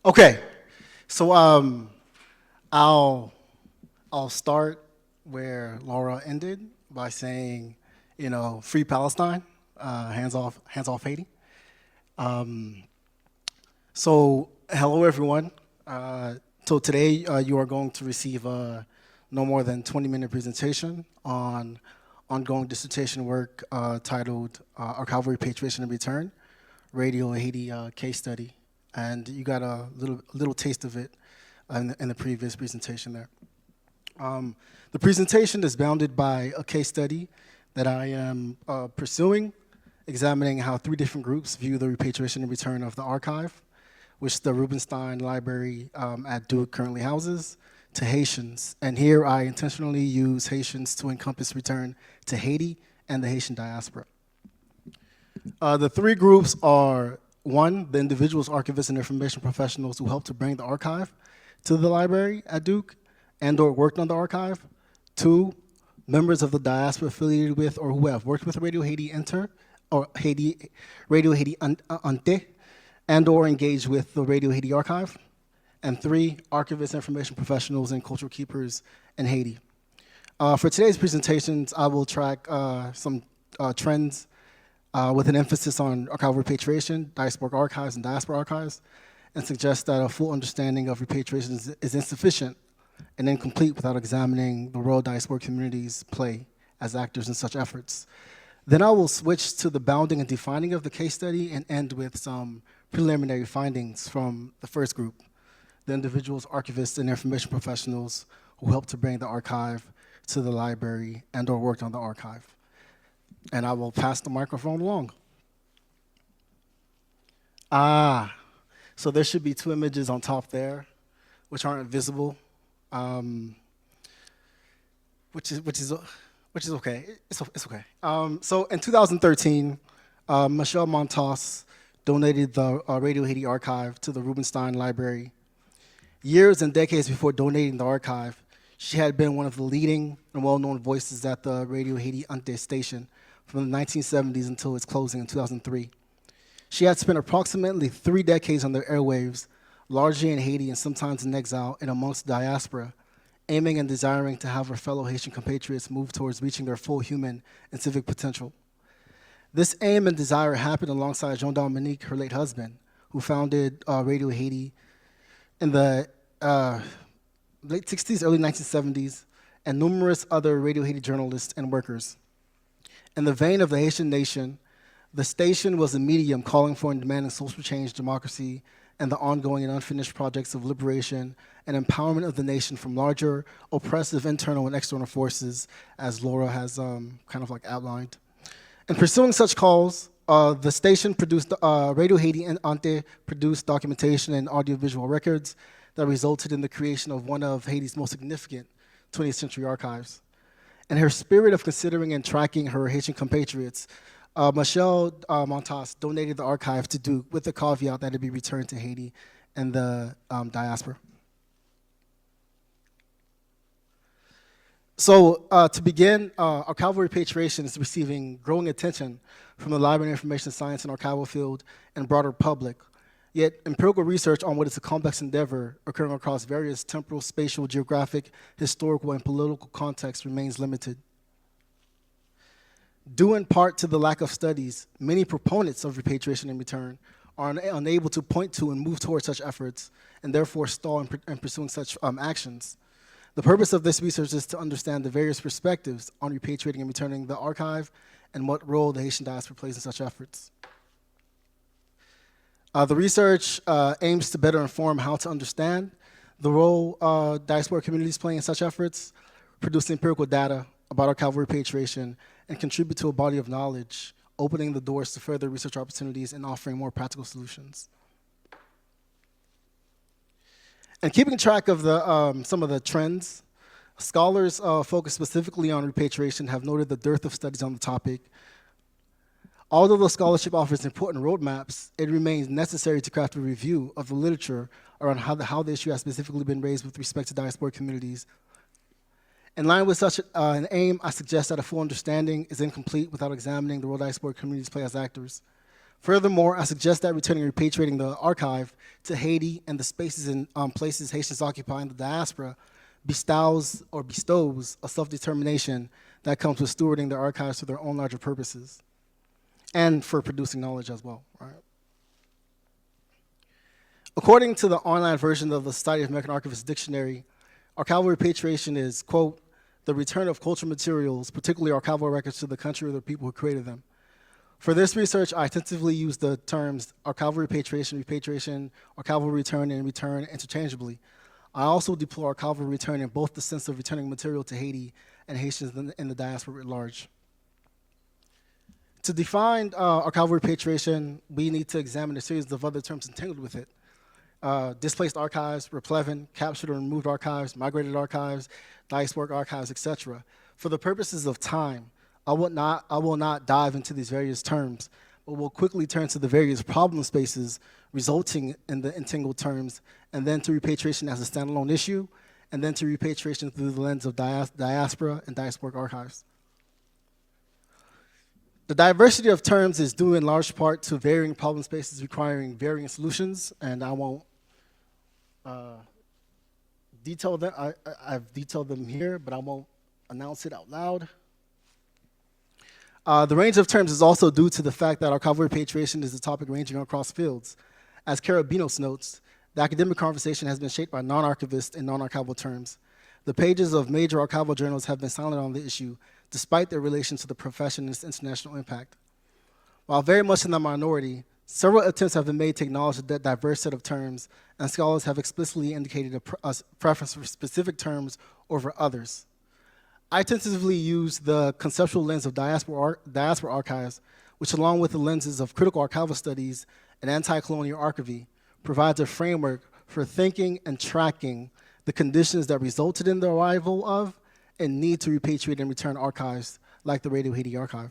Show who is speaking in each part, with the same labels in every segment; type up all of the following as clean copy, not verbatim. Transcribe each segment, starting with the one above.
Speaker 1: Okay, so I'll I'll start where Laura ended by saying, free Palestine, hands off Haiti. Um, so hello everyone. So today you are going to receive a no more than 20-minute presentation on ongoing dissertation work titled "Archival Repatriation and Return: Radio Haiti Case Study," and you got a little taste of it in the previous presentation there. The presentation is bounded by a case study that I am pursuing, examining how three different groups view the repatriation and return of the archive, which the Rubenstein Library at Duke currently houses, to Haitians. And here I intentionally use Haitians to encompass return to Haiti and the Haitian diaspora. The three groups are: one, the individuals, archivists, and information professionals who helped to bring the archive to the library at Duke and or worked on the archive. Two, members of the diaspora affiliated with or who have worked with Radio Haïti-Inter or Radio Haïti-Inter and or engaged with the Radio Haiti archive. And three, archivists, information professionals, and cultural keepers in Haiti. For today's presentations, I will track some trends with an emphasis on archival repatriation, diasporic archives, and diaspora archives, and suggest that a full understanding of repatriation is insufficient and incomplete without examining the role diasporic communities play as actors in such efforts. Then I will switch to the bounding and defining of the case study and end with some preliminary findings from the first group, the individuals, archivists, and information professionals who helped to bring the archive to the library and or worked on the archive. And I will pass the microphone along. So there should be two images on top there, which aren't visible, which is okay. It's okay. So in 2013, Michelle Montas donated the Radio Haiti archive to the Rubenstein Library. Years and decades before donating the archive, she had been one of the leading and well-known voices at the Radio Haiti-Inter station from the 1970s until its closing in 2003. She had spent approximately 3 decades on the airwaves, largely in Haiti and sometimes in exile and amongst the diaspora, aiming and desiring to have her fellow Haitian compatriots move towards reaching their full human and civic potential. This aim and desire happened alongside Jean-Dominique, her late husband, who founded Radio Haiti in the late 60s, early 1970s, and numerous other Radio Haiti journalists and workers. In the vein of the Haitian nation, the station was a medium calling for and demanding social change, democracy, and the ongoing and unfinished projects of liberation and empowerment of the nation from larger oppressive internal and external forces, as Laura has outlined. In pursuing such calls, the station produced, Radio Haiti-Inter produced documentation and audiovisual records that resulted in the creation of one of Haiti's most significant 20th century archives. In her spirit of considering and tracking her Haitian compatriots, Michelle Montas donated the archive to Duke with the caveat that it be returned to Haiti and the diaspora. So to begin, archival repatriation is receiving growing attention from the library and information science and archival field and broader public. Yet empirical research on what is a complex endeavor occurring across various temporal, spatial, geographic, historical, and political contexts remains limited. Due in part to the lack of studies, many proponents of repatriation and return are unable to point to and move towards such efforts, and therefore stall in pursuing such actions. The purpose of this research is to understand the various perspectives on repatriating and returning the archive and what role the Haitian diaspora plays in such efforts. The research aims to better inform how to understand the role diaspora communities play in such efforts, produce empirical data about archival repatriation, and contribute to a body of knowledge, opening the doors to further research opportunities and offering more practical solutions. And keeping track of some of the trends, scholars focused specifically on repatriation have noted the dearth of studies on the topic. Although the scholarship offers important roadmaps, it remains necessary to craft a review of the literature around how the issue has specifically been raised with respect to diasporic communities. In line with such an aim, I suggest that a full understanding is incomplete without examining the role diasporic communities play as actors. Furthermore, I suggest that returning and repatriating the archive to Haiti and the spaces and places Haitians occupy in the diaspora bestows a self-determination that comes with stewarding their archives for their own larger purposes and for producing knowledge as well. Right? According to the online version of the Society of American Archivists Dictionary, archival repatriation is, quote, the return of cultural materials, particularly archival records, to the country or the people who created them. For this research, I extensively used the terms archival repatriation, archival return, and return interchangeably. I also deploy archival return in both the sense of returning material to Haiti and Haitians in the diaspora at large. To define archival repatriation, we need to examine a series of other terms entangled with it. Displaced archives, replevin, captured or removed archives, migrated archives, diasporic archives, etc. For the purposes of time, I will not dive into these various terms, but will quickly turn to the various problem spaces resulting in the entangled terms, and then to repatriation as a standalone issue, and then to repatriation through the lens of diaspora and diasporic archives. The diversity of terms is due in large part to varying problem spaces requiring varying solutions, and I won't detail them. I've detailed them here, but I won't announce it out loud. The range of terms is also due to the fact that archival repatriation is a topic ranging across fields. As Carabinos notes, the academic conversation has been shaped by non-archivist and non-archival terms. The pages of major archival journals have been silent on the issue, despite their relation to the profession and its international impact. While very much in the minority, several attempts have been made to acknowledge that diverse set of terms, and scholars have explicitly indicated a preference for specific terms over others. I tentatively use the conceptual lens of diaspora archives, which along with the lenses of critical archival studies and anti-colonial archivy, provides a framework for thinking and tracking the conditions that resulted in the arrival of and need to repatriate and return archives like the Radio Haiti archive.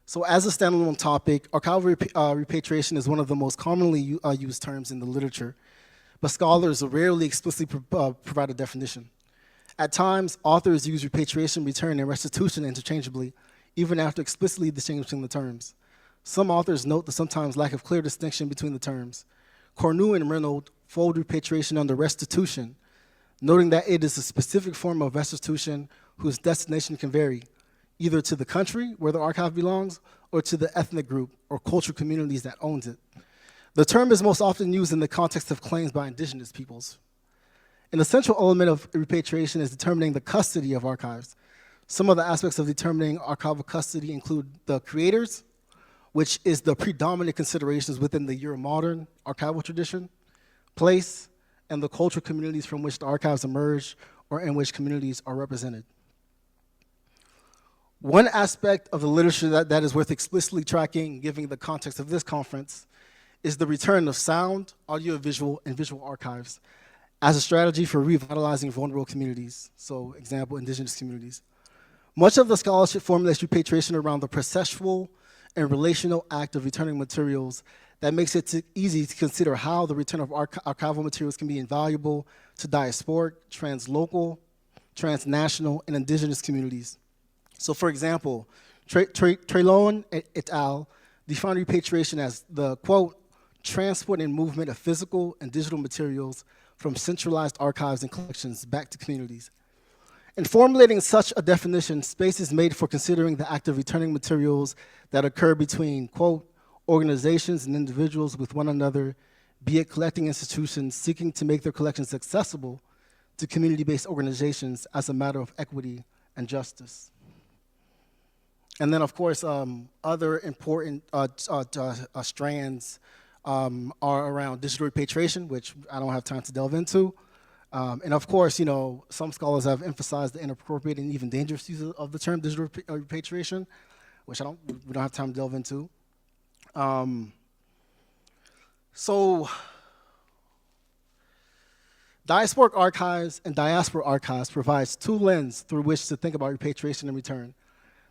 Speaker 1: So as a standalone topic, archival repatriation is one of the most commonly used terms in the literature, but scholars rarely explicitly provide a definition. At times, authors use repatriation, return, and restitution interchangeably, even after explicitly distinguishing the terms. Some authors note the sometimes lack of clear distinction between the terms. Cornu and Reynolds fold repatriation under restitution, noting that it is a specific form of restitution whose destination can vary, either to the country where the archive belongs or to the ethnic group or cultural communities that owns it. The term is most often used in the context of claims by indigenous peoples. An essential element of repatriation is determining the custody of archives. Some of the aspects of determining archival custody include the creators, which is the predominant considerations within the Euromodern archival tradition, place, and the cultural communities from which the archives emerge or in which communities are represented. One aspect of the literature that is worth explicitly tracking, given the context of this conference, is the return of sound, audiovisual, and visual archives as a strategy for revitalizing vulnerable communities, so example, indigenous communities. Much of the scholarship formulates repatriation around the processual and relational act of returning materials that makes it easy to consider how the return of archival materials can be invaluable to diasporic, translocal, transnational, and indigenous communities. So for example, Treloan et al. Define repatriation as the, quote, transport and movement of physical and digital materials from centralized archives and collections back to communities. In formulating such a definition, space is made for considering the act of returning materials that occur between, quote, organizations and individuals with one another, be it collecting institutions seeking to make their collections accessible to community-based organizations as a matter of equity and justice. And then, of course, other important strands are around digital repatriation, which I don't have time to delve into. And of course, you know, some scholars have emphasized the inappropriate and even dangerous use of the term digital repatriation, which we don't have time to delve into. So diasporic archives and diaspora archives provides two lenses through which to think about repatriation and return.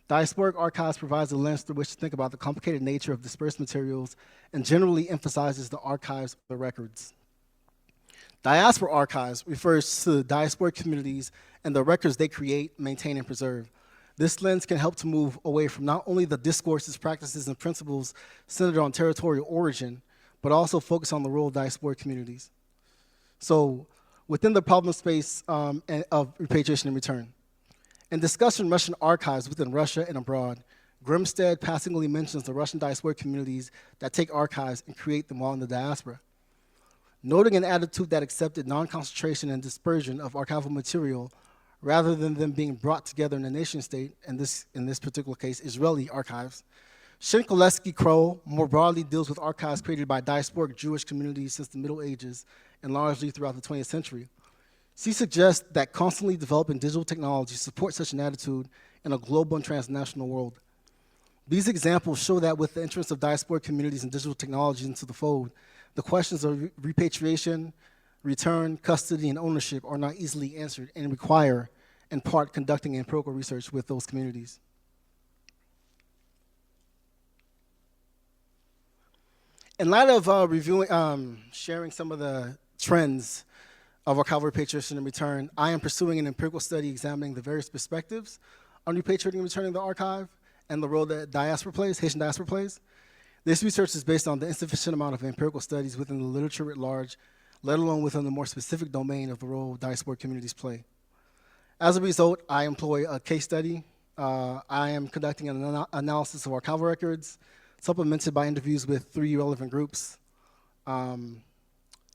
Speaker 1: Diasporic archives provides a lens through which to think about the complicated nature of dispersed materials and generally emphasizes the archives of the records. Diaspora archives refers to diasporic communities and the records they create, maintain, and preserve. This lens can help to move away from not only the discourses, practices, and principles centered on territorial origin, but also focus on the role of diasporic communities. So within the problem space of repatriation and return, in discussing Russian archives within Russia and abroad, Grimstead passingly mentions the Russian diasporic communities that take archives and create them while in the diaspora. Noting an attitude that accepted non-concentration and dispersion of archival material rather than them being brought together in a nation state, and in this particular case, Israeli archives, Shenkolesky-Kroll more broadly deals with archives created by diasporic Jewish communities since the Middle Ages and largely throughout the 20th century. She suggests that constantly developing digital technology supports such an attitude in a global and transnational world. These examples show that with the entrance of diasporic communities and digital technologies into the fold, the questions of repatriation, return, custody, and ownership are not easily answered and require, in part, conducting empirical research with those communities. In light of sharing some of the trends of archival repatriation and return, I am pursuing an empirical study examining the various perspectives on repatriating and returning the archive and the role that diaspora plays, Haitian diaspora plays. This research is based on the insufficient amount of empirical studies within the literature at large, let alone within the more specific domain of the role diasporic communities play. As a result, I employ a case study. I am conducting an analysis of archival records, supplemented by interviews with 3 relevant groups. The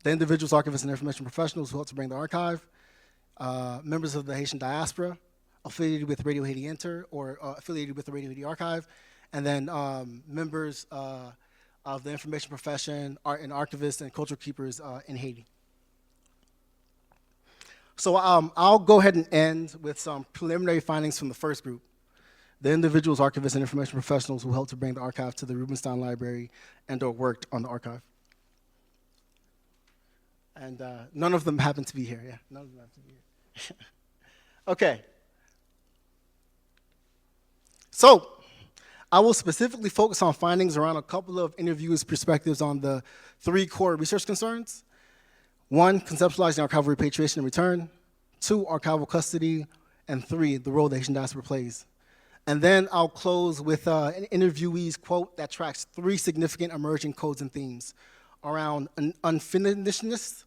Speaker 1: individuals, archivists, and information professionals who help to bring the archive, members of the Haitian diaspora, affiliated with Radio Haïti-Inter or affiliated with the Radio Haiti Archive, and then members of the information profession, art and archivists, and cultural keepers in Haiti. So I'll go ahead and end with some preliminary findings from the first group, the individuals, archivists, and information professionals who helped to bring the archive to the Rubenstein Library and/or worked on the archive. And none of them happen to be here, yeah, none of them happen to be here. Okay. So I will specifically focus on findings around a couple of interviews' perspectives on the 3 core research concerns. 1, conceptualizing archival repatriation and return. 2, archival custody. And 3, the role the Haitian diaspora plays. And then I'll close with an interviewee's quote that tracks 3 significant emerging codes and themes around unfinishedness,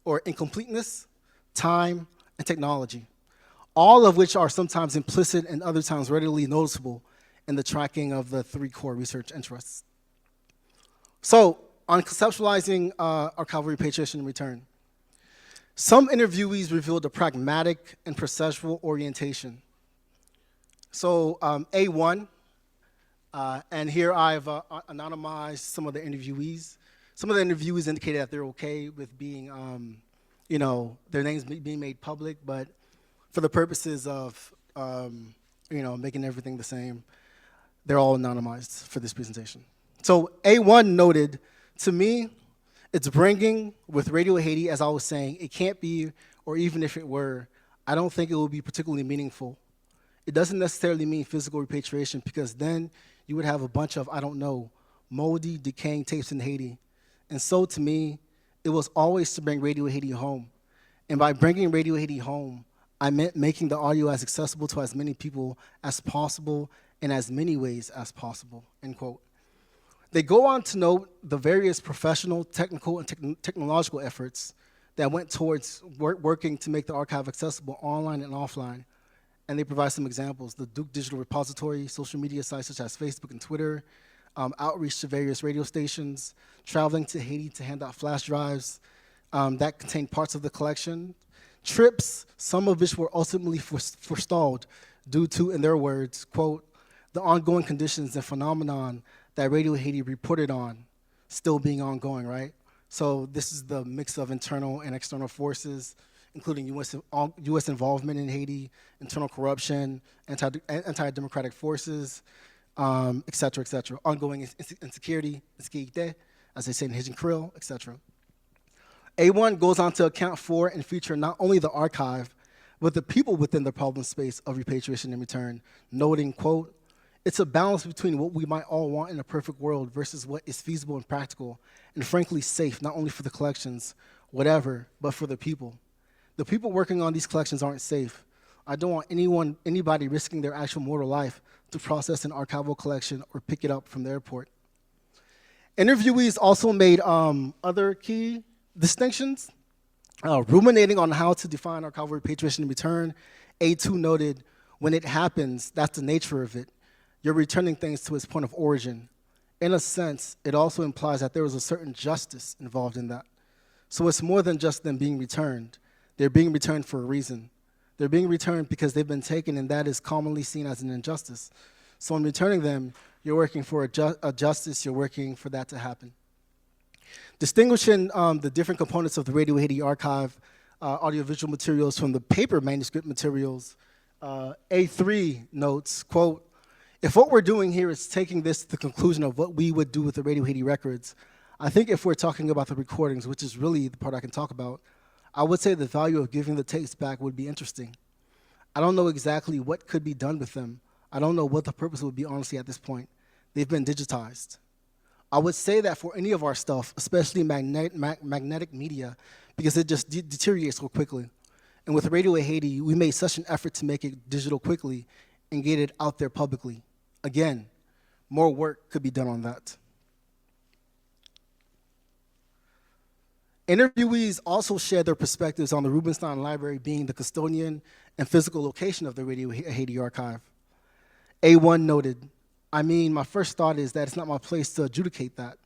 Speaker 1: or incompleteness, time, and technology, all of which are sometimes implicit and other times readily noticeable in the tracking of the 3 core research interests. So, on conceptualizing archival repatriation and return, some interviewees revealed a pragmatic and processual orientation. So, A1, and here I've anonymized some of the interviewees. Some of the interviewees indicated that they're okay with being, their names being made public, but for the purposes of, making everything the same, they're all anonymized for this presentation. So A1 noted, to me, it's bringing, with Radio Haiti, as I was saying, it can't be, or even if it were, I don't think it will be particularly meaningful. It doesn't necessarily mean physical repatriation, because then you would have a bunch of, moldy, decaying tapes in Haiti. And so to me, it was always to bring Radio Haiti home. And by bringing Radio Haiti home, I meant making the audio as accessible to as many people as possible in as many ways as possible, end quote. They go on to note the various professional, technical, and technological efforts that went towards working to make the archive accessible online and offline. And they provide some examples: the Duke Digital Repository, social media sites such as Facebook and Twitter, outreach to various radio stations, traveling to Haiti to hand out flash drives that contained parts of the collection, trips, some of which were ultimately forestalled due to, in their words, quote, the ongoing conditions and phenomenon that Radio Haiti reported on still being ongoing, right? So this is the mix of internal and external forces, including U.S. involvement in Haiti, internal corruption, anti-democratic forces, et cetera, ongoing insecurity, as they say in Haitian Creole, et cetera. A1 goes on to account for and feature not only the archive, but the people within the problem space of repatriation and return, noting, quote, it's a balance between what we might all want in a perfect world versus what is feasible and practical, and frankly safe, not only for the collections, whatever, but for the people. The people working on these collections aren't safe. I don't want anybody risking their actual mortal life to process an archival collection or pick it up from the airport. Interviewees also made other key distinctions. Ruminating on how to define archival repatriation and return, A2 noted, when it happens, that's the nature of it. You're returning things to its point of origin. In a sense, it also implies that there was a certain justice involved in that. So it's more than just them being returned. They're being returned for a reason. They're being returned because they've been taken, and that is commonly seen as an injustice. So in returning them, you're working for a justice, you're working for that to happen. Distinguishing the different components of the Radio Haiti archive, audiovisual materials from the paper manuscript materials, A3 notes, quote, if what we're doing here is taking this to the conclusion of what we would do with the Radio Haiti records, I think if we're talking about the recordings, which is really the part I can talk about, I would say the value of giving the tapes back would be interesting. I don't know exactly what could be done with them. I don't know what the purpose would be, honestly, at this point. They've been digitized. I would say that for any of our stuff, especially magnetic media, because it just deteriorates so quickly. And with Radio Haiti, we made such an effort to make it digital quickly and get it out there publicly. Again, more work could be done on that. Interviewees also shared their perspectives on the Rubenstein Library being the custodian and physical location of the Radio Haiti archive. A1 noted, I mean, my first thought is that it's not my place to adjudicate that,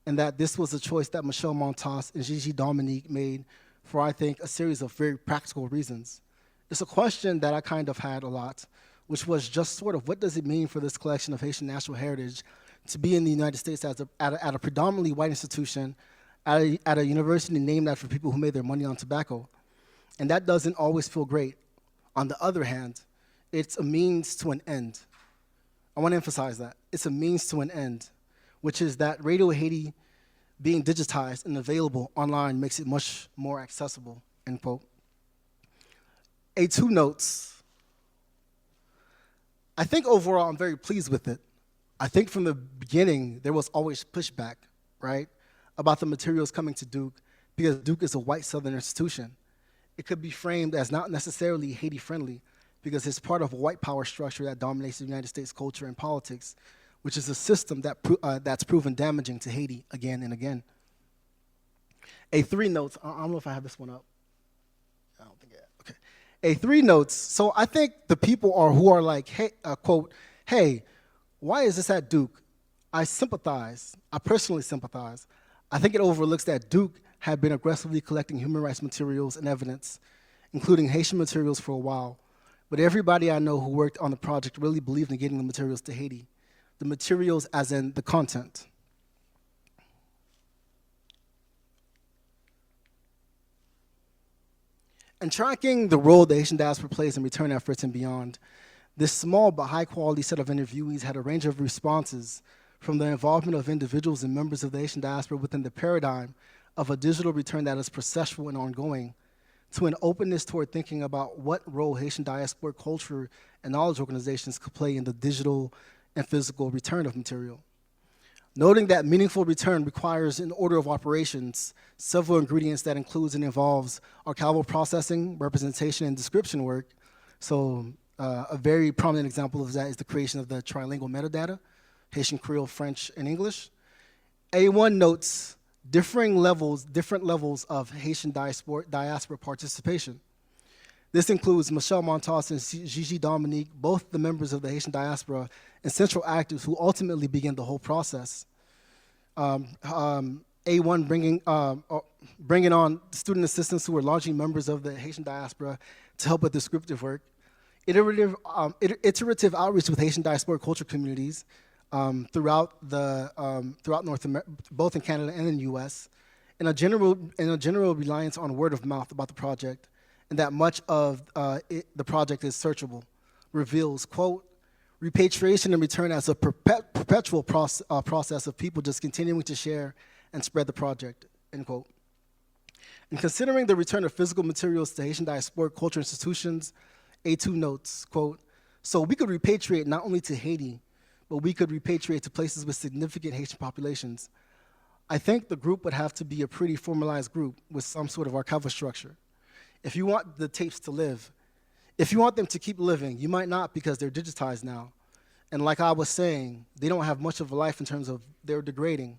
Speaker 1: and that this was a choice that Michel Montas and Gigi Dominique made for, I think, a series of very practical reasons. It's a question that I kind of had a lot, which was just sort of what does it mean for this collection of Haitian national heritage to be in the United States at a predominantly white institution, at a university named after people who made their money on tobacco. And that doesn't always feel great. On the other hand, it's a means to an end. I want to emphasize that. It's a means to an end, which is that Radio Haiti being digitized and available online makes it much more accessible, end quote. A2 notes, I think overall I'm very pleased with it. I think from the beginning there was always pushback, right, about the materials coming to Duke because Duke is a white Southern institution. It could be framed as not necessarily Haiti-friendly because it's part of a white power structure that dominates the United States culture and politics, which is a system that that's proven damaging to Haiti again and again. A3 notes, I don't know if I have this one up. I don't think I have, okay. A3 notes, so I think the people who are like, hey, quote, hey, why is this at Duke? I personally sympathize. I think it overlooks that Duke had been aggressively collecting human rights materials and evidence, including Haitian materials for a while. But everybody I know who worked on the project really believed in getting the materials to Haiti. The materials as in the content. And tracking the role the Haitian diaspora plays in return efforts and beyond, this small but high-quality set of interviewees had a range of responses from the involvement of individuals and members of the Haitian diaspora within the paradigm of a digital return that is processual and ongoing, to an openness toward thinking about what role Haitian diaspora culture and knowledge organizations could play in the digital and physical return of material. Noting that meaningful return requires an order of operations, several ingredients that includes and involves archival processing, representation, and description work. So a very prominent example of that is the creation of the trilingual metadata, Haitian, Creole, French, and English. A1 notes different levels of Haitian diaspora participation. This includes Michel Montas and Gigi Dominique, both the members of the Haitian diaspora and central actors who ultimately began the whole process. A1 bringing on student assistants who were largely members of the Haitian diaspora to help with descriptive work. Iterative outreach with Haitian diaspora culture communities throughout North America, both in Canada and in the U.S., and a general reliance on word of mouth about the project, and that much of the project is searchable, reveals, quote, repatriation and return as a perpetual process of people just continuing to share and spread the project, end quote. And considering the return of physical materials to Haitian diaspora culture institutions, A2 notes, quote, so we could repatriate not only to Haiti, but we could repatriate to places with significant Haitian populations. I think the group would have to be a pretty formalized group with some sort of archival structure. If you want the tapes to live, If you want them to keep living, you might not because they're digitized now. And like I was saying, they don't have much of a life in terms of they're degrading.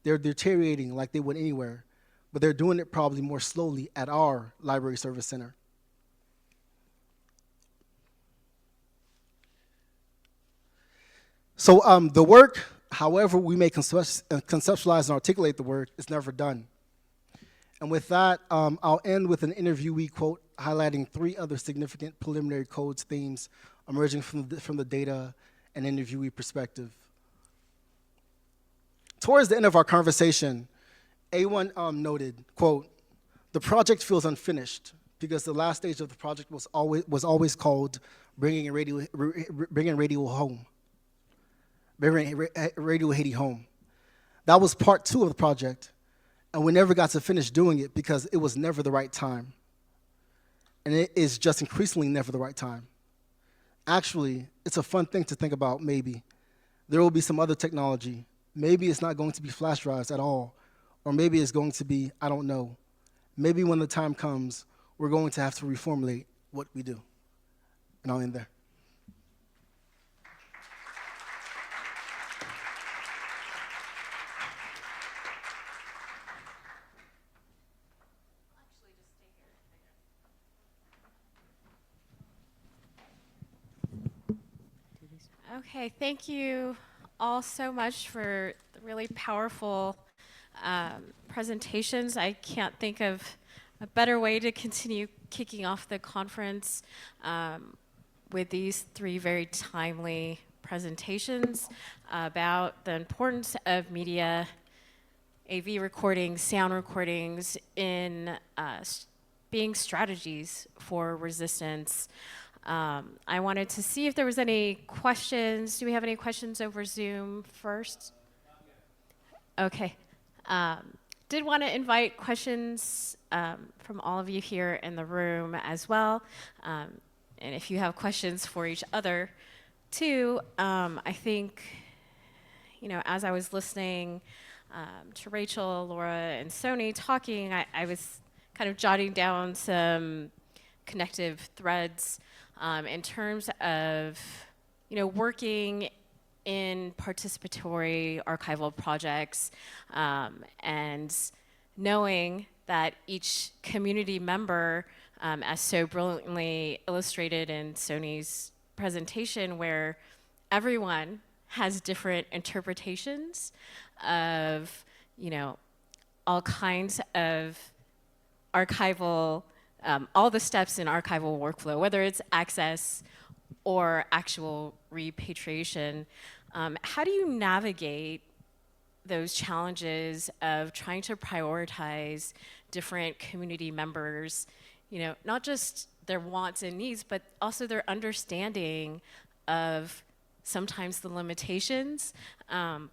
Speaker 1: They're deteriorating like they would anywhere, but they're doing it probably more slowly at our library service center. So the work, however we may conceptualize and articulate the work, is never done. And with that, I'll end with an interviewee quote highlighting 3 other significant preliminary codes themes emerging from the data and interviewee perspective. Towards the end of our conversation, A1 noted, quote, "The project feels unfinished because the last stage of the project was always called bringing Radio home, bringing Radio Haiti home. That was part 2 of the project, and we never got to finish doing it because it was never the right time. And it is just increasingly never the right time. Actually, it's a fun thing to think about, maybe. There will be some other technology. Maybe it's not going to be flash drives at all, or maybe it's going to be, I don't know. Maybe when the time comes, we're going to have to reformulate what we do." And I'll end there.
Speaker 2: Okay, thank you all so much for the really powerful presentations. I can't think of a better way to continue kicking off the conference with these 3 very timely presentations about the importance of media, AV recordings, sound recordings in being strategies for resistance. I wanted to see if there was any questions. Do we have any questions over Zoom first? Okay. Did want to invite questions from all of you here in the room as well. And if you have questions for each other too, I think, you know, as I was listening to Rachel, Laura, and Sony talking, I was kind of jotting down some connective threads in terms of, you know, working in participatory archival projects and knowing that each community member, as so brilliantly illustrated in Sony's presentation, where everyone has different interpretations of, you know, all kinds of archival, all the steps in archival workflow, whether it's access or actual repatriation. How do you navigate those challenges of trying to prioritize different community members, you know, not just their wants and needs, but also their understanding of sometimes the limitations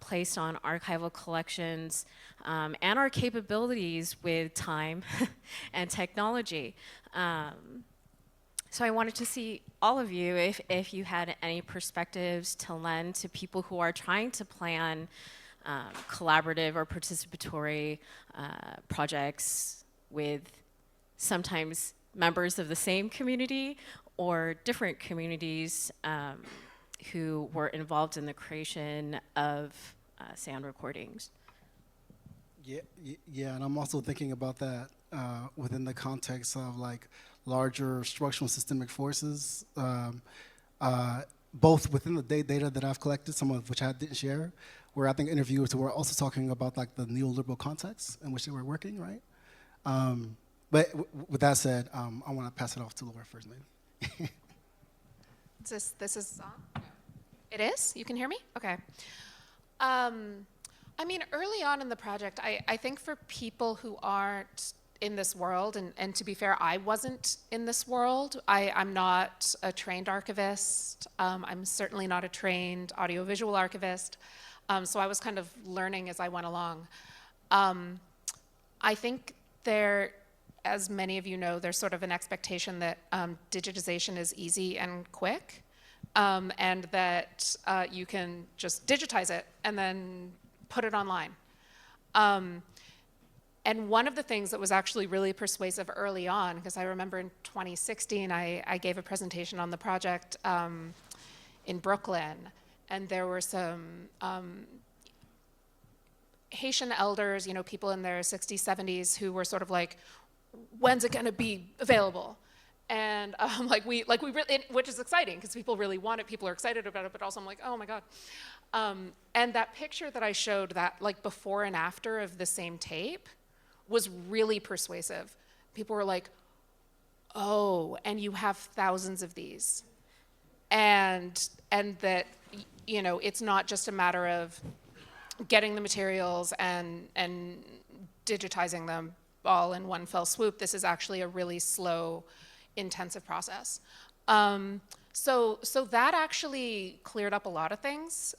Speaker 2: placed on archival collections and our capabilities with time and technology. So I wanted to see all of you, if you had any perspectives to lend to people who are trying to plan collaborative or participatory projects with sometimes members of the same community or different communities who were involved in the creation of sound recordings.
Speaker 1: Yeah, and I'm also thinking about that within the context of like larger structural and systemic forces, both within the data that I've collected, some of which I didn't share, where I think interviewers were also talking about like the neoliberal context in which they were working, right? But with that said, I want to pass it off to Laura first, maybe.
Speaker 3: This is on? It is? You can hear me? Okay. I mean, early on in the project, I think for people who aren't in this world, and to be fair, I wasn't in this world. I'm not a trained archivist. I'm certainly not a trained audiovisual archivist. So I was kind of learning as I went along. I think there, as many of you know, there's sort of an expectation that digitization is easy and quick, and that you can just digitize it and then put it online. And one of the things that was actually really persuasive early on, because I remember in 2016, I gave a presentation on the project in Brooklyn, and there were some Haitian elders, you know, people in their 60s, 70s, who were sort of like, when's it gonna be available? And we really, which is exciting, because people really want it, people are excited about it, but also I'm like, oh my God. And that picture that I showed, that like before and after of the same tape, was really persuasive. People were like, oh, and you have thousands of these. And that, you know, it's not just a matter of getting the materials and digitizing them all in one fell swoop. This is actually a really slow, intensive process. So that actually cleared up a lot of things.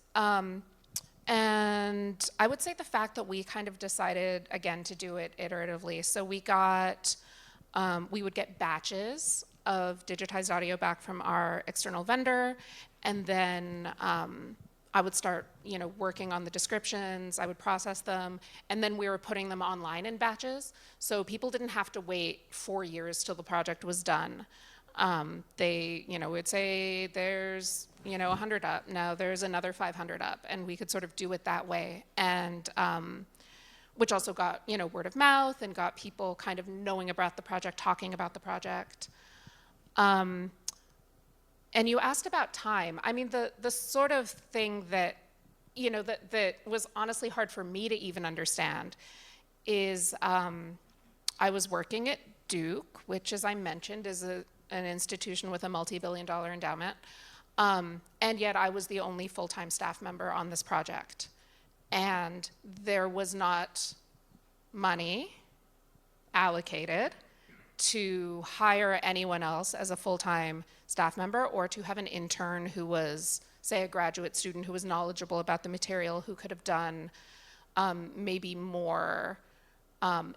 Speaker 3: And I would say the fact that we kind of decided, again, to do it iteratively. So we would get batches of digitized audio back from our external vendor, and then I would start, you know, working on the descriptions, I would process them, and then we were putting them online in batches. So people didn't have to wait 4 years till the project was done. They, you know, would say there's, you know, 100 up, now there's another 500 up, and we could sort of do it that way. And which also got, you know, word of mouth and got people kind of knowing about the project, talking about the project. And you asked about time. I mean, the sort of thing that, you know, that was honestly hard for me to even understand is I was working at Duke, which, as I mentioned, is an institution with a multi-billion-dollar endowment, and yet I was the only full-time staff member on this project. And there was not money allocated to hire anyone else as a full-time staff member, or to have an intern who was, say, a graduate student who was knowledgeable about the material, who could have done maybe more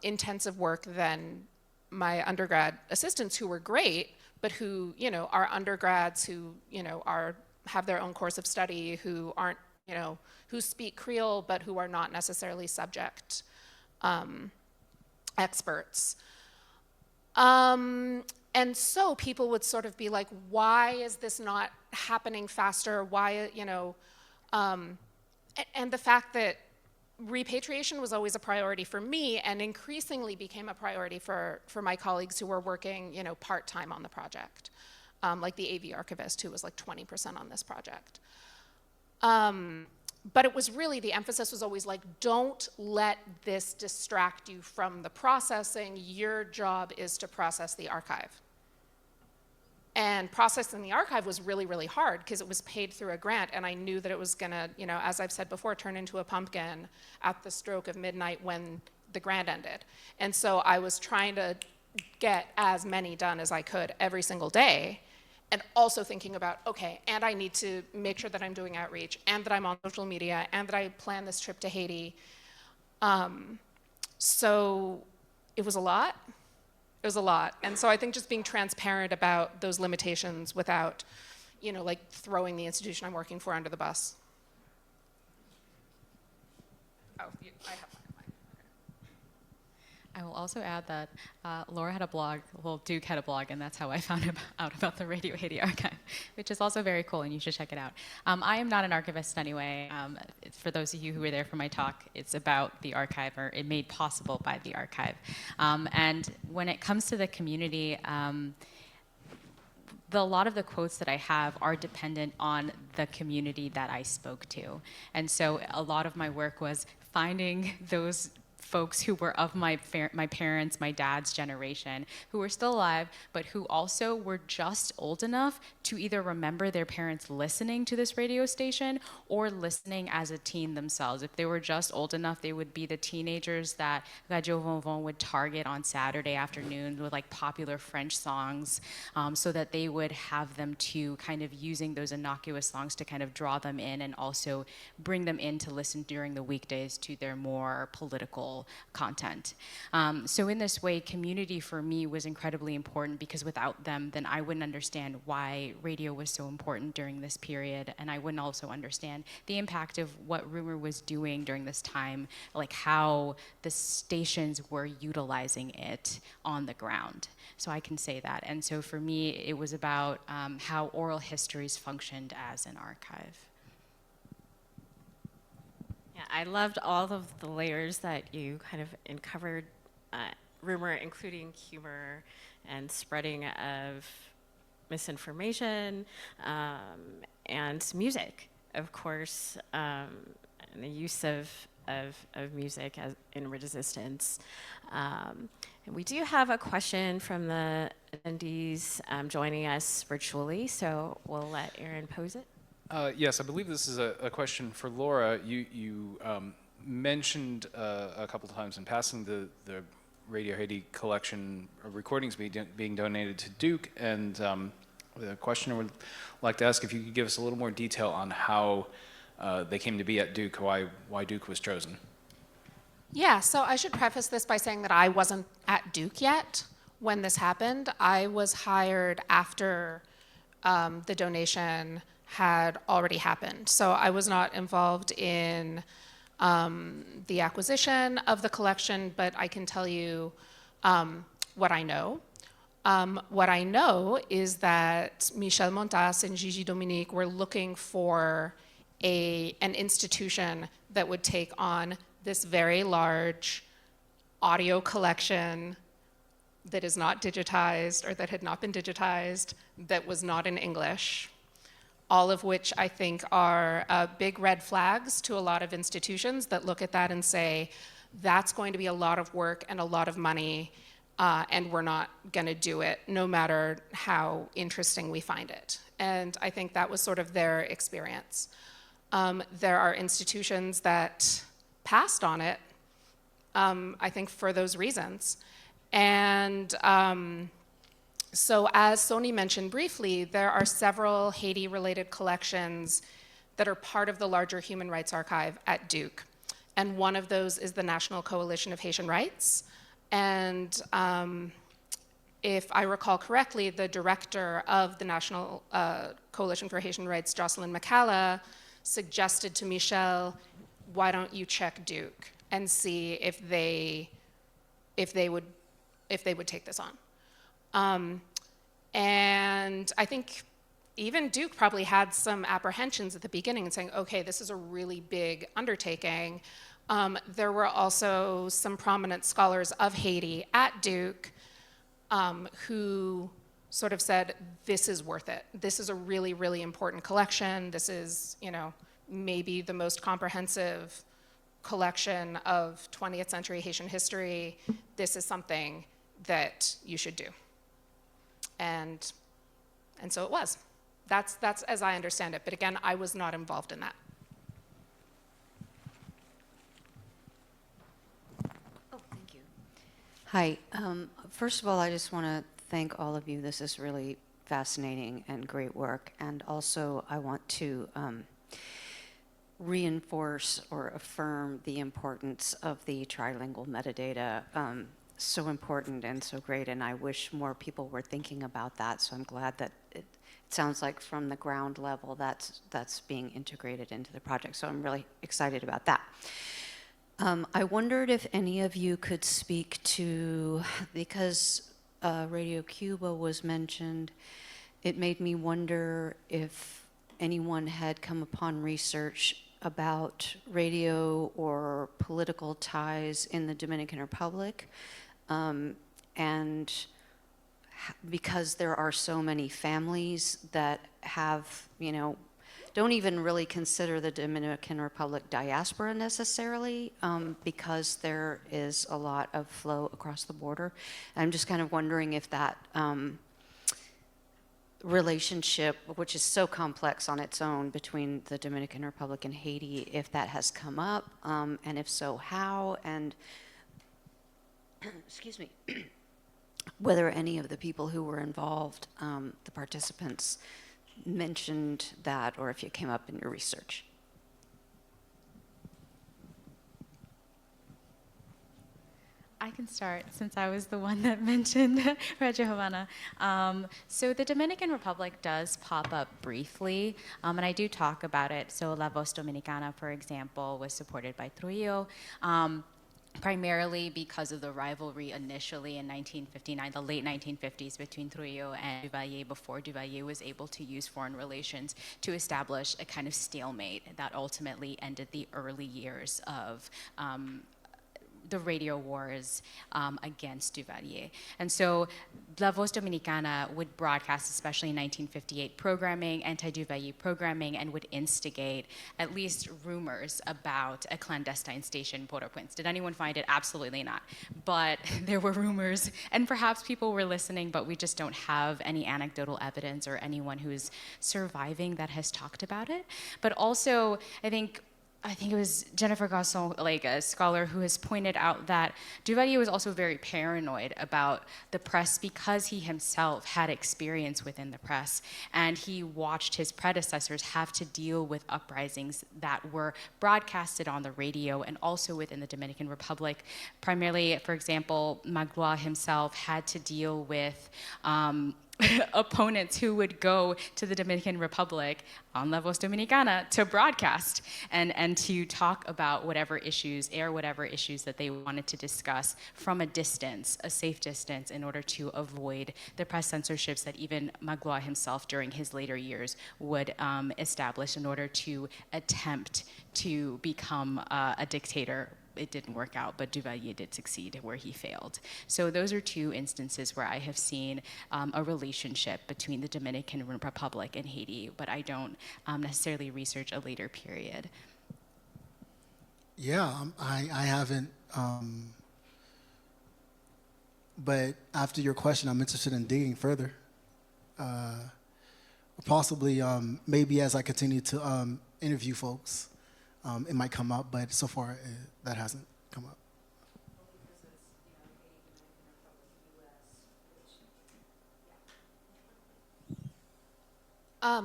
Speaker 3: intensive work than my undergrad assistants, who were great, but who, you know, are undergrads who, you know, have their own course of study, who aren't, you know, who speak Creole, but who are not necessarily subject experts. And so people would sort of be like, why is this not happening faster? Why, you know, and the fact that repatriation was always a priority for me, and increasingly became a priority for my colleagues who were working, you know, part-time on the project, like the AV archivist, who was like 20% on this project. But it was really, the emphasis was always like, don't let this distract you from the processing. Your job is to process the archive. And processing the archive was really, really hard, because it was paid through a grant, and I knew that it was gonna, you know, as I've said before, turn into a pumpkin at the stroke of midnight when the grant ended. And so I was trying to get as many done as I could every single day, and also thinking about, okay, and I need to make sure that I'm doing outreach, and that I'm on social media, and that I plan this trip to Haiti. So it was a lot. It was a lot. And so I think just being transparent about those limitations without, you know, like throwing the institution I'm working for under the bus. Oh, I have mine.
Speaker 4: I will also add that Laura had a blog, well, Duke had a blog, and that's how I found out about the Radio Haiti archive, which is also very cool, and you should check it out. I am not an archivist anyway. For those of you who were there for my talk, it's about the archive, or it made possible by the archive. And when it comes to the community, a lot of the quotes that I have are dependent on the community that I spoke to. And so a lot of my work was finding those folks who were of my parents, my dad's generation, who were still alive, but who also were just old enough to either remember their parents listening to this radio station or listening as a teen themselves. If they were just old enough, they would be the teenagers that Radio VonVon would target on Saturday afternoons with like popular French songs, so that they would have them to kind of using those innocuous songs to kind of draw them in, and also bring them in to listen during the weekdays to their more political political content. So in this way, community for me was incredibly important, because without them, then I wouldn't understand why radio was so important during this period, and I wouldn't also understand the impact of what Rumor was doing during this time, like how the stations were utilizing it on the ground. So I can say that. And so for me, it was about how oral histories functioned as an archive.
Speaker 2: Yeah, I loved all of the layers that you kind of uncovered, Rumor, including humor and spreading of misinformation, and music, of course, and the use of music as in resistance. And we do have a question from the attendees joining us virtually, so we'll let Aaron pose it.
Speaker 5: Yes, I believe this is a question for Laura. You mentioned a couple times in passing the Radio Haiti collection of recordings being donated to Duke, and the questioner would like to ask if you could give us a little more detail on how they came to be at Duke, why Duke was chosen.
Speaker 3: Yeah, so I should preface this by saying that I wasn't at Duke yet when this happened. I was hired after the donation had already happened. So I was not involved in the acquisition of the collection, but I can tell you what I know. What I know is that Michel Montas and Gigi Dominique were looking for an institution that would take on this very large audio collection that is not digitized, or that had not been digitized, that was not in English, all of which I think are big red flags to a lot of institutions that look at that and say, that's going to be a lot of work and a lot of money, and we're not going to do it, no matter how interesting we find it. And I think that was sort of their experience. There are institutions that passed on it, I think for those reasons. And so as Sony mentioned briefly, there are several Haiti-related collections that are part of the larger Human Rights Archive at Duke. And one of those is the National Coalition of Haitian Rights. And if I recall correctly, the director of the National Coalition for Haitian Rights, Jocelyn McCalla, suggested to Michel, why don't you check Duke and see if they would take this on. And I think even Duke probably had some apprehensions at the beginning and saying, okay, this is a really big undertaking. There were also some prominent scholars of Haiti at Duke who sort of said, this is worth it. This is a really, really important collection. This is, maybe the most comprehensive collection of 20th century Haitian history. This is something that you should do. And so it was. That's as I understand it. But again, I was not involved in that.
Speaker 6: Oh, thank you. Hi. First of all, I just want to thank all of you. This is really fascinating and great work. And also, I want to reinforce or affirm the importance of the trilingual metadata. So important and so great, and I wish more people were thinking about that. So I'm glad that it sounds like from the ground level that's being integrated into the project. So I'm really excited about that. I wondered if any of you could speak to, because Radio Cuba was mentioned, it made me wonder if anyone had come upon research about radio or political ties in the Dominican Republic. And because there are so many families that have, don't even really consider the Dominican Republic diaspora necessarily, because there is a lot of flow across the border. I'm just kind of wondering if that relationship, which is so complex on its own between the Dominican Republic and Haiti, if that has come up, and if so, how, and excuse me, whether any of the people who were involved, the participants, mentioned that, or if it came up in your research.
Speaker 4: I can start since I was the one that mentioned Radio Havana. So the Dominican Republic does pop up briefly, and I do talk about it. So La Voz Dominicana, for example, was supported by Trujillo. Primarily because of the rivalry initially in 1959, the late 1950s, between Trujillo and Duvalier, before Duvalier was able to use foreign relations to establish a kind of stalemate that ultimately ended the early years of the radio wars against Duvalier. And so La Voz Dominicana would broadcast, especially in 1958, programming, anti-Duvalier programming, and would instigate at least rumors about a clandestine station, Port-au-Prince. Did anyone find it? Absolutely not. But there were rumors, and perhaps people were listening, but we just don't have any anecdotal evidence or anyone who's surviving that has talked about it. But also, I think it was Jennifer Gasson, like a scholar, who has pointed out that Duvalier was also very paranoid about the press because he himself had experience within the press, and he watched his predecessors have to deal with uprisings that were broadcasted on the radio and also within the Dominican Republic. Primarily, for example, Magloire himself had to deal with opponents who would go to the Dominican Republic on La Voz Dominicana to broadcast and to talk about whatever issues, air whatever issues that they wanted to discuss from a distance, a safe distance, in order to avoid the press censorships that even Magloire himself during his later years would establish in order to attempt to become a dictator. It didn't work out, but Duvalier did succeed where he failed. So those are two instances where I have seen a relationship between the Dominican Republic and Haiti, but I don't necessarily research a later period.
Speaker 1: Yeah, I haven't, but after your question, I'm interested in digging further. Possibly, maybe as I continue to interview folks, it might come up, but so far that hasn't come up.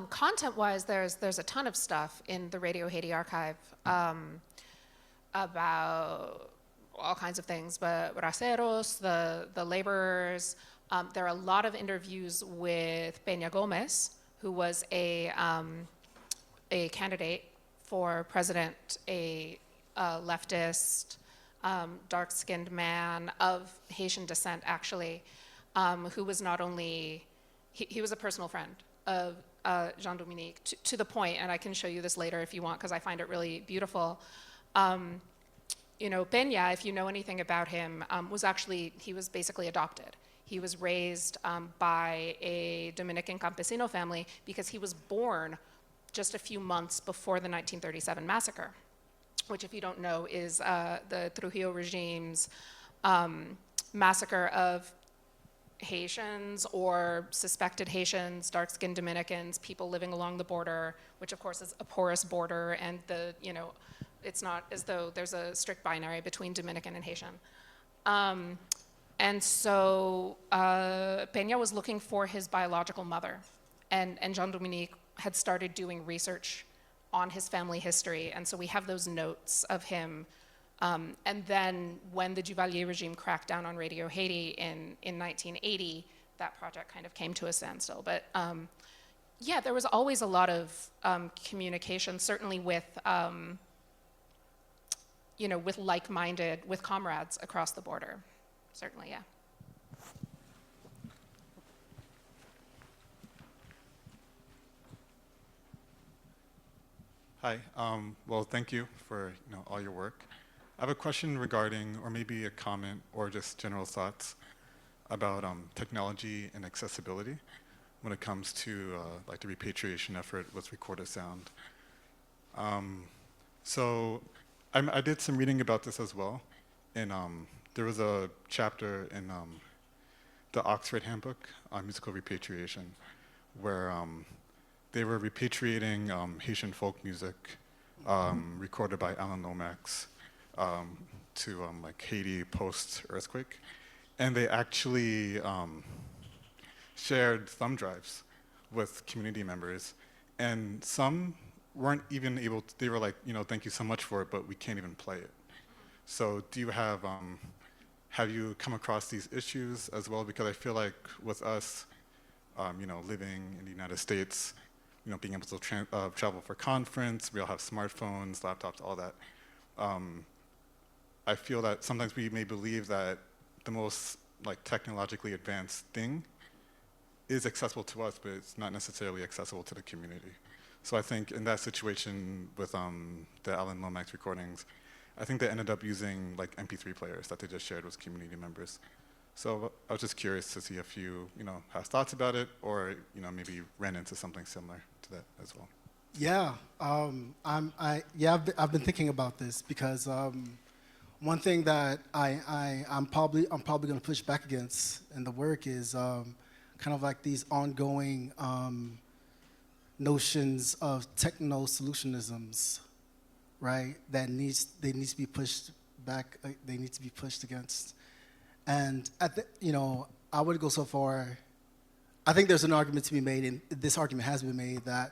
Speaker 3: Content-wise, there's a ton of stuff in the Radio Haiti archive about all kinds of things, but braceros, the laborers. There are a lot of interviews with Peña Gomez, who was a candidate for president, a leftist, dark-skinned man of Haitian descent, actually, who was not only, he was a personal friend of Jean-Dominique, to the point, and I can show you this later if you want, because I find it really beautiful. You know, Peña, if you know anything about him, he was basically adopted. He was raised by a Dominican campesino family because he was born just a few months before the 1937 massacre, which, if you don't know, is the Trujillo regime's massacre of Haitians or suspected Haitians, dark-skinned Dominicans, people living along the border, which of course is a porous border, and it's not as though there's a strict binary between Dominican and Haitian. And so Peña was looking for his biological mother, and Jean-Dominique had started doing research on his family history, and so we have those notes of him. And then when the Duvalier regime cracked down on Radio Haiti in 1980, that project kind of came to a standstill. But yeah, there was always a lot of communication, certainly with, with like-minded, with comrades across the border. Certainly, yeah.
Speaker 7: Hi. Well, thank you for all your work. I have a question regarding, or maybe a comment, or just general thoughts about technology and accessibility when it comes to like the repatriation effort with recorded sound. So I did some reading about this as well, and there was a chapter in the Oxford Handbook on Musical Repatriation where they were repatriating Haitian folk music recorded by Alan Lomax to like Haiti post-earthquake. And they actually shared thumb drives with community members. And some weren't even able to, they were like, thank you so much for it, but we can't even play it. So do you have have you come across these issues as well? Because I feel like with us, living in the United States, being able to travel for conference, we all have smartphones, laptops, all that. I feel that sometimes we may believe that the most technologically advanced thing is accessible to us, but it's not necessarily accessible to the community. So I think in that situation with the Alan Lomax recordings, I think they ended up using MP3 players that they just shared with community members. So I was just curious to see if you, have thoughts about it, or maybe ran into something similar to that as well.
Speaker 1: Yeah, I've been thinking about this because one thing that I'm probably going to push back against in the work is kind of these ongoing notions of techno-solutionisms, right? They need to be pushed back. They need to be pushed against. And I would go so far. I think there's an argument to be made, and this argument has been made, that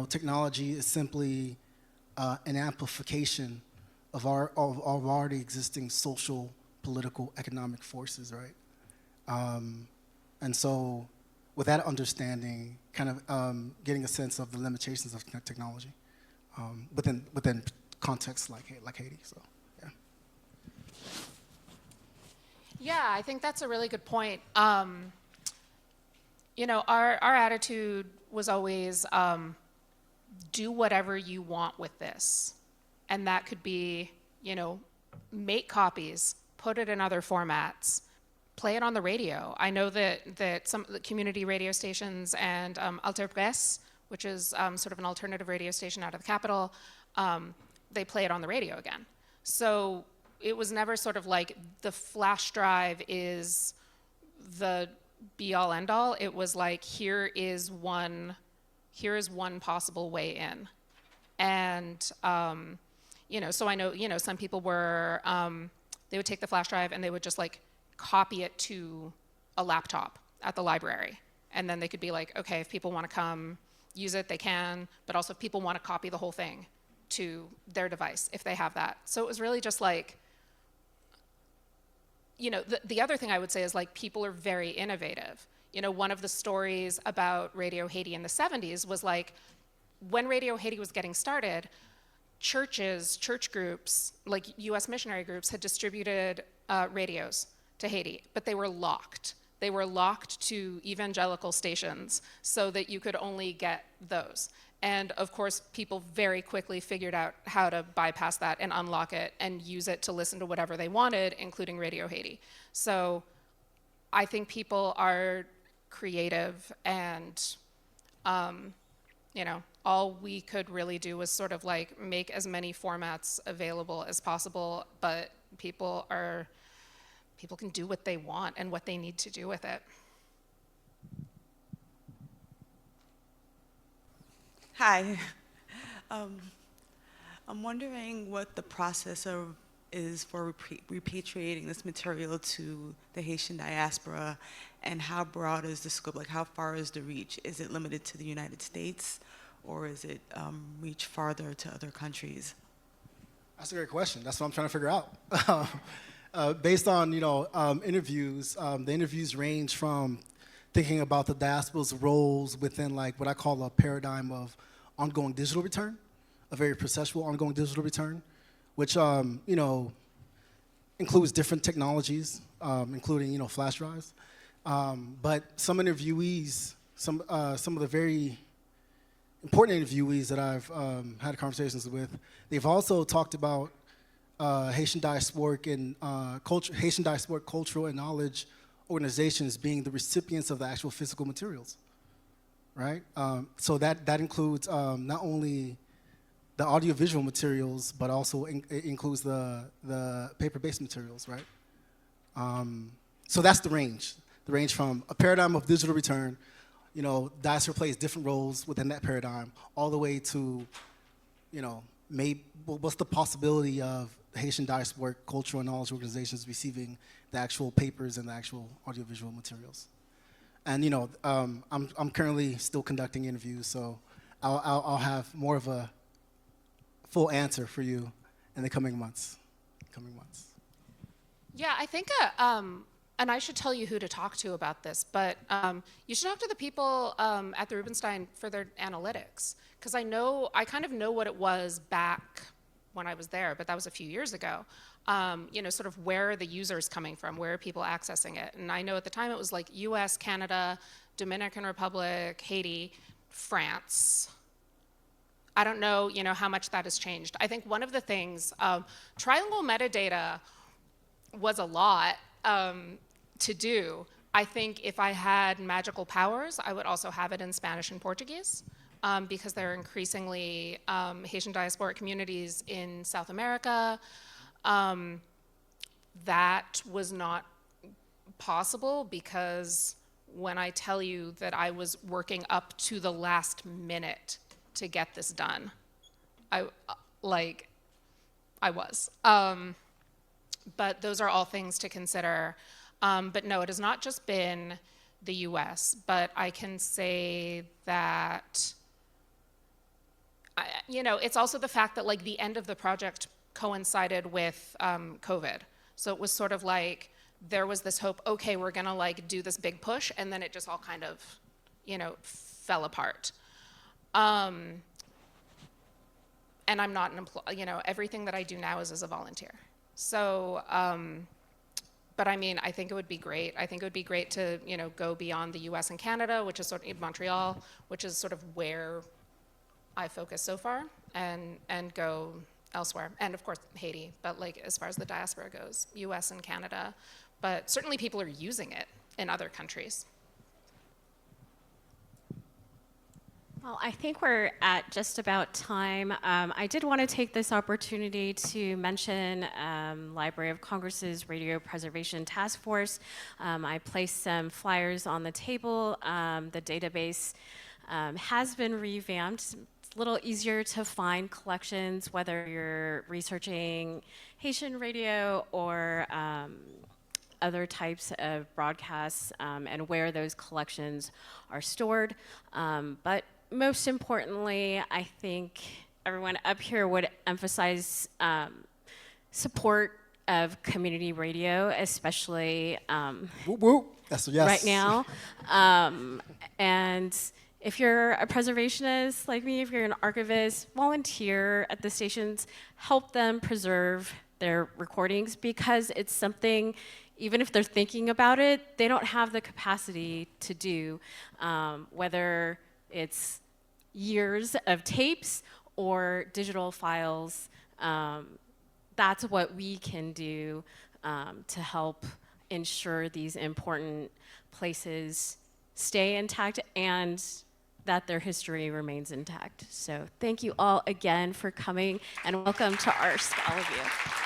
Speaker 1: technology is simply an amplification of already existing social, political, economic forces, right? And so, with that understanding, kind of getting a sense of the limitations of technology within contexts like Haiti. So, yeah.
Speaker 3: Yeah, I think that's a really good point. Our attitude was always do whatever you want with this. And that could be, make copies, put it in other formats, play it on the radio. I know that some of the community radio stations and Alter Press, which is sort of an alternative radio station out of the capital, they play it on the radio again. So it was never sort of like the flash drive is the be-all, end-all. It was like, here is one possible way in. And, so I know, some people were, they would take the flash drive and they would just copy it to a laptop at the library. And then they could be like, okay, if people want to come use it, they can, but also if people want to copy the whole thing to their device, if they have that. So it was really just the other thing I would say is people are very innovative. One of the stories about Radio Haiti in the 70s was when Radio Haiti was getting started, church groups, US missionary groups had distributed radios to Haiti, but they were locked. They were locked to evangelical stations so that you could only get those. And of course, people very quickly figured out how to bypass that and unlock it and use it to listen to whatever they wanted, including Radio Haiti. So I think people are creative, and all we could really do was sort of make as many formats available as possible, but people can do what they want and what they need to do with it.
Speaker 8: Hi. I'm wondering what the process is for repatriating this material to the Haitian diaspora, and how broad is the scope? How far is the reach? Is it limited to the United States, or is it reach farther to other countries?
Speaker 1: That's a great question. That's what I'm trying to figure out. Based on interviews, the interviews range from thinking about the diaspora's roles within what I call a paradigm of ongoing digital return, a very processual ongoing digital return, which includes different technologies, including flash drives. But some interviewees, some of the very important interviewees that I've had conversations with, they've also talked about Haitian diasporic cultural and knowledge organizations being the recipients of the actual physical materials, right? So that includes not only the audiovisual materials, but also it includes the paper-based materials, right? So that's the range from a paradigm of digital return. Diaspora plays different roles within that paradigm, all the way to, what's the possibility of Haitian diasporic cultural and knowledge organizations receiving the actual papers and the actual audiovisual materials. And I'm currently still conducting interviews, so I'll have more of a full answer for you in the coming months.
Speaker 3: Yeah, I think, and I should tell you who to talk to about this, but you should talk to the people at the Rubenstein for their analytics, because I kind of know what it was back when I was there, but that was a few years ago. You know, sort of where are the users coming from? Where are people accessing it? And I know at the time it was like US, Canada, Dominican Republic, Haiti, France. I don't know, you know, how much that has changed. I think one of the things, trilingual metadata was a lot to do. I think if I had magical powers, I would also have it in Spanish and Portuguese, because there are increasingly Haitian diasporic communities in South America. That was not possible because when I tell you that I was working up to the last minute to get this done, I was. But those are all things to consider. But no, it has not just been the US, but I can say that, you know, it's also the fact that like the end of the project coincided with COVID. So it was sort of like, there was this hope, okay, we're gonna like do this big push, and then it just all kind of, you know, fell apart. And I'm not an employee, you know, everything that I do now is as a volunteer. So, but I mean, I think it would be great. I think it would be great to, you know, go beyond the US and Canada, which is sort of Montreal, which is sort of where I focus so far, and go elsewhere. And of course, Haiti, but like as far as the diaspora goes, US and Canada. But certainly people are using it in other countries.
Speaker 2: Well, I think we're at just about time. I did want to take this opportunity to mention Library of Congress's Radio Preservation Task Force. I placed some flyers on the table. The database has been revamped. It's a little easier to find collections, whether you're researching Haitian radio or other types of broadcasts, and where those collections are stored. But most importantly, I think everyone up here would emphasize support of community radio, especially
Speaker 1: Whoop, whoop. That's a yes.
Speaker 2: right now. And if you're a preservationist like me, if you're an archivist, volunteer at the stations, help them preserve their recordings, because it's something, even if they're thinking about it, they don't have the capacity to do, whether it's years of tapes or digital files. That's what we can do to help ensure these important places stay intact and that their history remains intact. So thank you all again for coming, and welcome to ARSC, all of you.